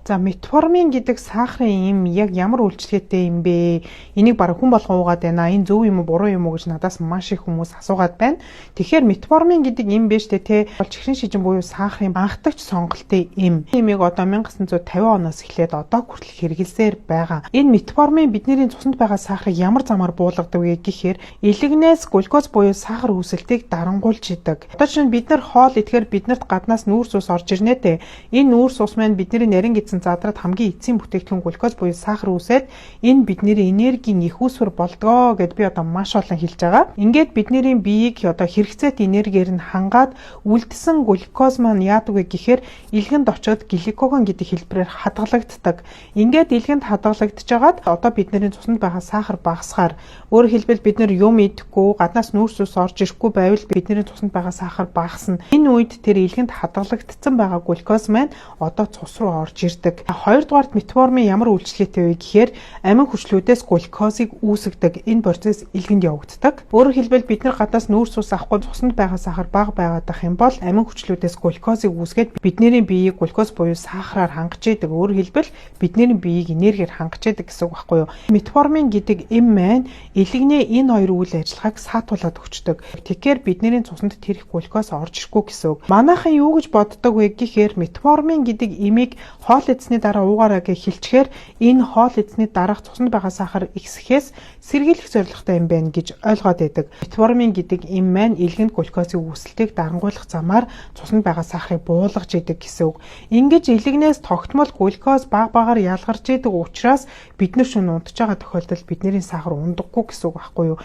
За метформин гэдэг сахарын юм яг ямар үйлчлэгээтэй юм бэ? Энийг бараг хүн болгон уугаад байна. Энэ зөв юм уу, буруу юм уу гэж надаас маш их хүмүүс асуугаад байна. Тэгэхээр метформин гэдэг юм биш үү те? Чихрийн шижин буюу сахарын анхдагч сонголтын эм. Эмийг одоо 1950 оноос эхлээд одоо хүртэл хэрэглэсээр байгаа. Энэ метформин бидний цуснд байгаа сахарыг ямар замаар буулгадаг вэ гэхээр илэгнээс глюкоз буюу сахар үүсэлтийг дарангуйлж идэг. Одоо чинь бид нар хоол идэхээр биднэрт гаднаас нүүрс ус орж ирнэ те. Энэ нүүрс ус маань бидний нарийн гидсэн задраад хамгийн эцсийн бүтээгдэхүүн глюкоз буюу сахар үүсээд энэ бидний энергийн их үүсвэр болдгоо гэд би одоо маш олон хэлж байгаа. Ингээд бидний биеийг одоо хэрэгцээт энергиэр нь хангаад үлдсэн глюкоз маань яадаг вэ гэхээр илгэнд очиод гликоген гэдэг хэлбэрээр хадгалагддаг. Ингээд илгэнд хадгалагдчихагаад одоо бидний цуснд байгаа сахар багасгаар өөрөөр хэлбэл бид нар юм идэхгүй гаднаас нүүрс ус орж ирэхгүй байвал бидний цуснд байгаа сахар багасна. Энэ үед тэр илгэнд хадгалагдсан байгаа глюкоз маань одоо цус руу орж ирдэг. Хоёрдугаарт метформин ямар үйлчлэгээтэй вэ гэхээр амин хүчлүүдээс глюкозыг үүсгдэг. Энэ процесс илгэнд явагддаг. Өөрөөр хэлбэл бид нар гаднаас нүүрс ус авахгүй цуснд байгаа сахар бага байгаадах юм бол амин хүчлүүдээс глюкозыг үүсгээд бидний биеийг глюкоз буюу сахараар хангаж идэг. Өөрөөр хэлбэл бидний биеийг энергиэр хангаж идэг гэсэн үг байхгүй юу? Метформин гэдэг эм маань илэгнээ энэ хоёр үйл ажиллагааг саатуулаад өгчдөг. Тэгэхээр бидний цуснд тэр их глюкоз орж ирэхгүй гэсэн үг. Манайхан юу гэж боддог вэ гэхээр метформин гэдэг эмийг хоол эзний дараа уугаараа гэж хэлчихээр энэ хоол эзний дараах цуснд байгаа сахар ихсэхээс сэргийлэх зорилготой юм байна гэж ойлгоод байдаг. Метформин гэдэг эм маань илгэнд глюкозын үүсэлтийг дарангуйлах замаар цуснд байгаа сахарыг буулгаж идэг гэсэн үг. Ингэж илэгнээс тогтмол глюкоз баг багаар ялгарч идэг учраас бид нар шөнө унтж байгаа тохиолдолд бидний сахар ундаггүй гэсэн үг байхгүй юу?